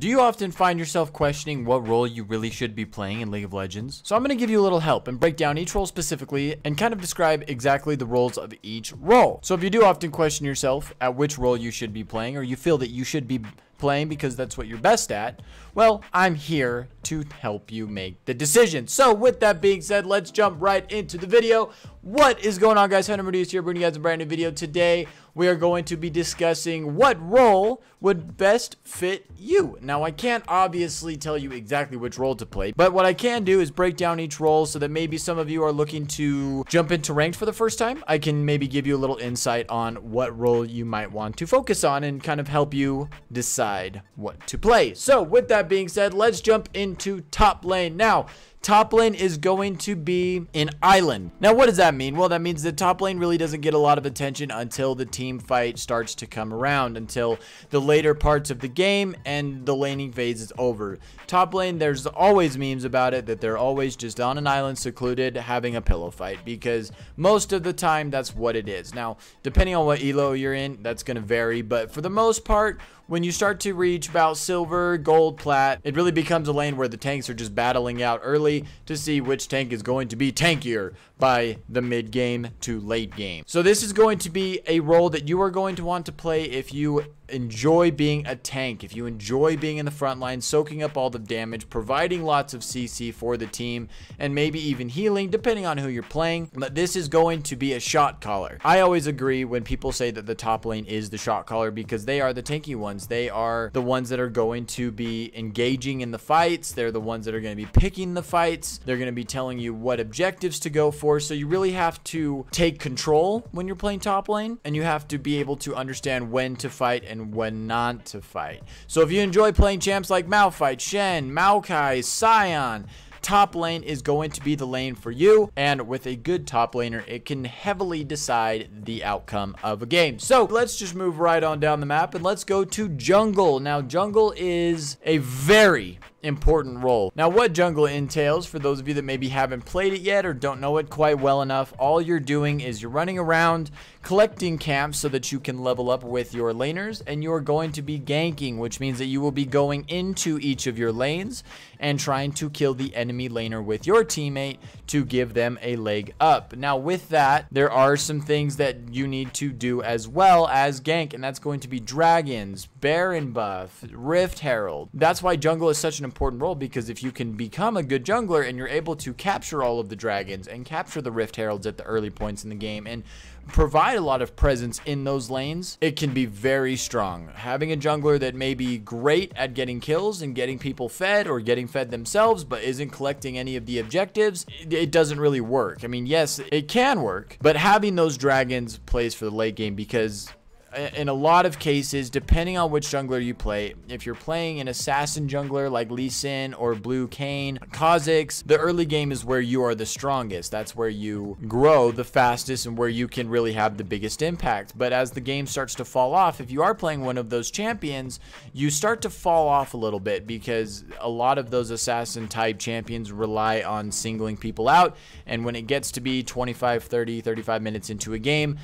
Do you often find yourself questioning what role you really should be playing in League of Legends? So I'm going to give you a little help and break down each role specifically and kind of describe exactly the roles of each role. So if you do often question yourself at which role you should be playing, or you feel that you should be playing because that's what you're best at, well, I'm here to help you make the decision. So with that being said, let's jump right into the video. What is going on, guys? HunterMedusa here, bringing you guys a brand new video. Today we are going to be discussing what role would best fit you. Now, I can't obviously tell you exactly which role to play, but what I can do is break down each role so that maybe some of you are looking to jump into ranked for the first time. I can maybe give you a little insight on what role you might want to focus on and kind of help you decide what to play. So with that being said, let's jump into top lane. Now, top lane is going to be an island. Now, what does that mean? Well, that means the top lane really doesn't get a lot of attention until the team fight starts to come around, until the later parts of the game and the laning phase is over. Top lane, there's always memes about it, that they're always just on an island secluded having a pillow fight, because most of the time that's what it is. Now, depending on what elo you're in, that's going to vary, but for the most part, when you start to reach about silver, gold, plat, it really becomes a lane where the tanks are just battling out early to see which tank is going to be tankier by the mid game to late game. So this is going to be a role that you are going to want to play if you enjoy being a tank, if you enjoy being in the front line, soaking up all the damage, providing lots of CC for the team, and maybe even healing, depending on who you're playing. But this is going to be a shot caller. I always agree when people say that the top lane is the shot caller, because they are the tanky ones. They are the ones that are going to be engaging in the fights. They're the ones that are going to be picking the fights. They're going to be telling you what objectives to go for. So you really have to take control when you're playing top lane, and you have to be able to understand when to fight and when not to fight. So if you enjoy playing champs like Malphite, Shen, Maokai, Sion, top lane is going to be the lane for you, and with a good top laner, it can heavily decide the outcome of a game. So let's just move right on down the map and let's go to jungle. Now, jungle is a very important role. Now, what jungle entails, for those of you that maybe haven't played it yet or don't know it quite well enough, all you're doing is you're running around collecting camps so that you can level up with your laners, and you're going to be ganking, which means that you will be going into each of your lanes and trying to kill the enemy laner with your teammate to give them a leg up. Now, with that, there are some things that you need to do as well as gank, and that's going to be dragons, Baron buff, Rift Herald. That's why jungle is such an important role, because if you can become a good jungler and you're able to capture all of the dragons and capture the Rift Heralds at the early points in the game and provide a lot of presence in those lanes, it can be very strong. Having a jungler that may be great at getting kills and getting people fed or getting fed themselves but isn't collecting any of the objectives, it doesn't really work. I mean, yes, it can work, but having those dragons plays for the late game, because in a lot of cases, depending on which jungler you play, if you're playing an assassin jungler like Lee Sin or Blue Kayn, Kha'Zix, the early game is where you are the strongest. That's where you grow the fastest and where you can really have the biggest impact. But as the game starts to fall off, if you are playing one of those champions, you start to fall off a little bit, because a lot of those assassin type champions rely on singling people out. And when it gets to be 25, 30, 35 minutes into a game,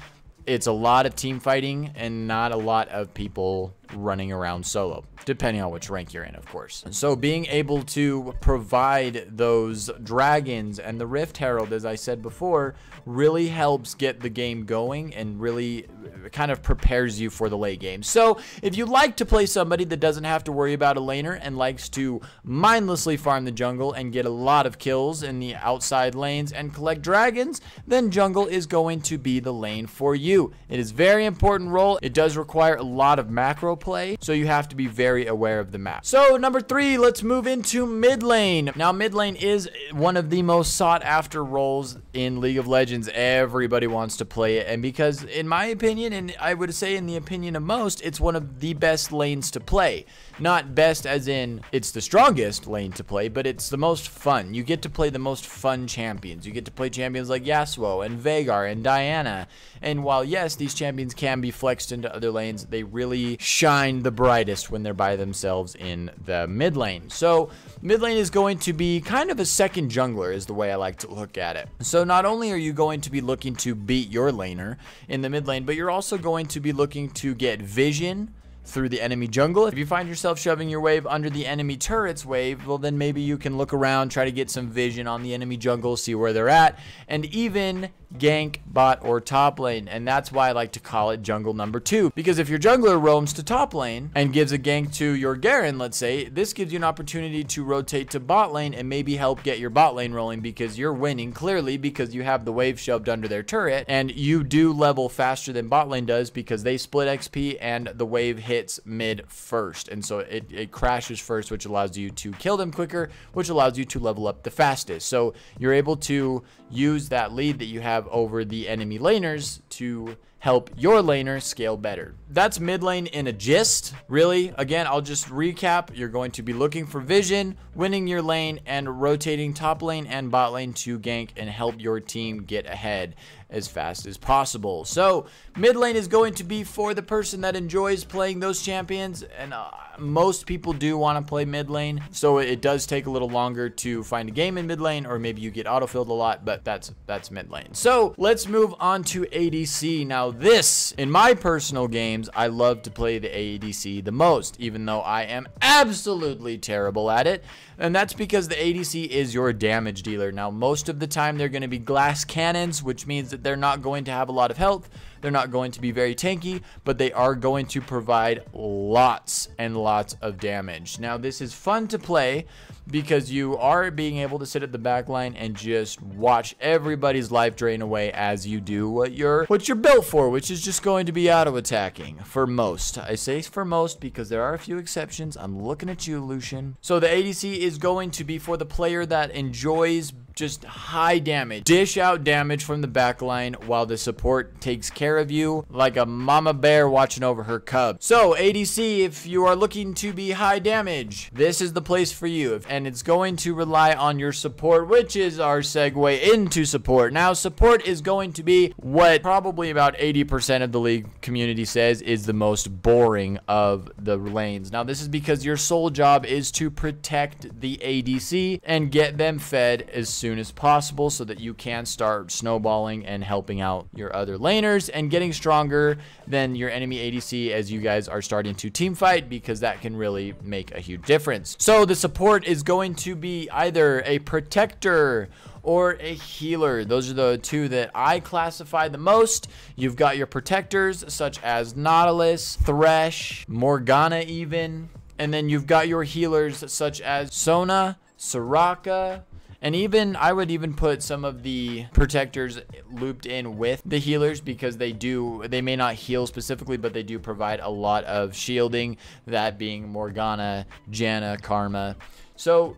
it's a lot of team fighting and not a lot of people running around solo, depending on which rank you're in, of course. So being able to provide those dragons and the Rift Herald, as I said before, really helps get the game going and really kind of prepares you for the late game. So if you like to play somebody that doesn't have to worry about a laner and likes to mindlessly farm the jungle and get a lot of kills in the outside lanes and collect dragons, then jungle is going to be the lane for you. It is a very important role. It does require a lot of macro play, so you have to be very aware of the map. So number 3, let's move into mid lane. Now, mid lane is one of the most sought after roles in League of Legends. Everybody wants to play it, and because in my opinion, and I would say in the opinion of most, it's one of the best lanes to play. Not best as in it's the strongest lane to play, but it's the most fun. You get to play the most fun champions. You get to play champions like Yasuo and Veigar and Diana. And while yes, these champions can be flexed into other lanes, they really shine the brightest when they're by themselves in the mid lane. So mid lane is going to be kind of a second jungler, is the way I like to look at it. So not only are you going to be looking to beat your laner in the mid lane, but you're also going to be looking to get vision, through the enemy jungle. If you find yourself shoving your wave under the enemy turret's wave, well, then maybe you can look around, try to get some vision on the enemy jungle, see where they're at, and even gank bot or top lane. And that's why I like to call it jungle number 2, because if your jungler roams to top lane and gives a gank to your Garen, let's say, this gives you an opportunity to rotate to bot lane and maybe help get your bot lane rolling, because you're winning clearly because you have the wave shoved under their turret, and you do level faster than bot lane does because they split XP and the wave hits mid first, and so it crashes first, which allows you to kill them quicker, which allows you to level up the fastest. So you're able to use that lead that you have over the enemy laners to help your laner scale better. That's mid lane in a gist, really. Again, I'll just recap. You're going to be looking for vision, winning your lane, and rotating top lane and bot lane to gank and help your team get ahead as fast as possible. So mid lane is going to be for the person that enjoys playing those champions, and most people do want to play mid lane, so it does take a little longer to find a game in mid lane, or maybe you get autofilled a lot, but that's mid lane. So let's move on to ADC. Now this, in my personal games, I love to play the ADC the most, even though I am absolutely terrible at it, and that's because the ADC is your damage dealer. Now most of the time they're going to be glass cannons, which means that they're not going to have a lot of health. They're not going to be very tanky, but they are going to provide lots and lots of damage. Now, this is fun to play because you are being able to sit at the back line and just watch everybody's life drain away as you do what you're built for, which is just going to be auto attacking for most. I say for most because there are a few exceptions. I'm looking at you, Lucian. So the ADC is going to be for the player that enjoys just high damage. Dish out damage from the back line while the support takes care of you like a mama bear watching over her cub. So ADC, if you are looking to be high damage, this is the place for you. And it's going to rely on your support, which is our segue into support. Now support is going to be what probably about 80% of the league community says is the most boring of the lanes. Now this is because your sole job is to protect the ADC and get them fed as soon as possible so that you can start snowballing and helping out your other laners and getting stronger than your enemy ADC as you guys are starting to team fight, because that can really make a huge difference. So the support is going to be either a protector or a healer. Those are the two that I classify the most. You've got your protectors such as Nautilus, Thresh, Morgana even, and then you've got your healers such as Sona, Soraka, and even I would even put some of the protectors looped in with the healers, because they may not heal specifically, but they do provide a lot of shielding, that being Morgana, Janna, Karma. So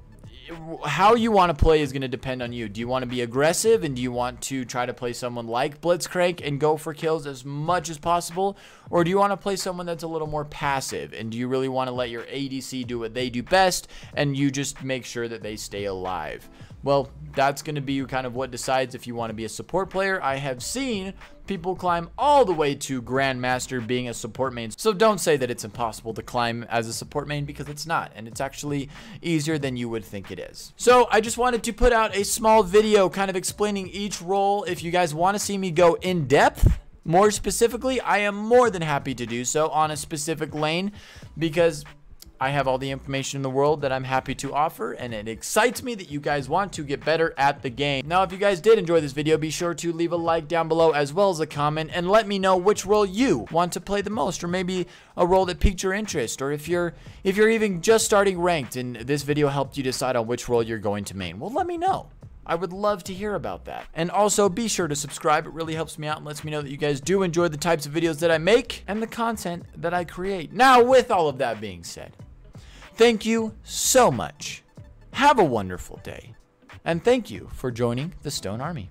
how you want to play is going to depend on you. Do you want to be aggressive, and do you want to try to play someone like Blitzcrank and go for kills as much as possible? Or do you want to play someone that's a little more passive, and do you really want to let your ADC do what they do best and you just make sure that they stay alive? Well, that's going to be kind of what decides if you want to be a support player. I have seen people climb all the way to Grandmaster being a support main. So don't say that it's impossible to climb as a support main, because it's not. And it's actually easier than you would think it is. So I just wanted to put out a small video kind of explaining each role. If you guys want to see me go in depth, more specifically, I am more than happy to do so on a specific lane, because I have all the information in the world that I'm happy to offer, and it excites me that you guys want to get better at the game. Now, if you guys did enjoy this video, be sure to leave a like down below as well as a comment, and let me know which role you want to play the most, or maybe a role that piqued your interest, or if you're even just starting ranked and this video helped you decide on which role you're going to main. Well, let me know. I would love to hear about that. And also be sure to subscribe. It really helps me out and lets me know that you guys do enjoy the types of videos that I make and the content that I create. Now, with all of that being said, thank you so much. Have a wonderful day. And thank you for joining the Stone Army.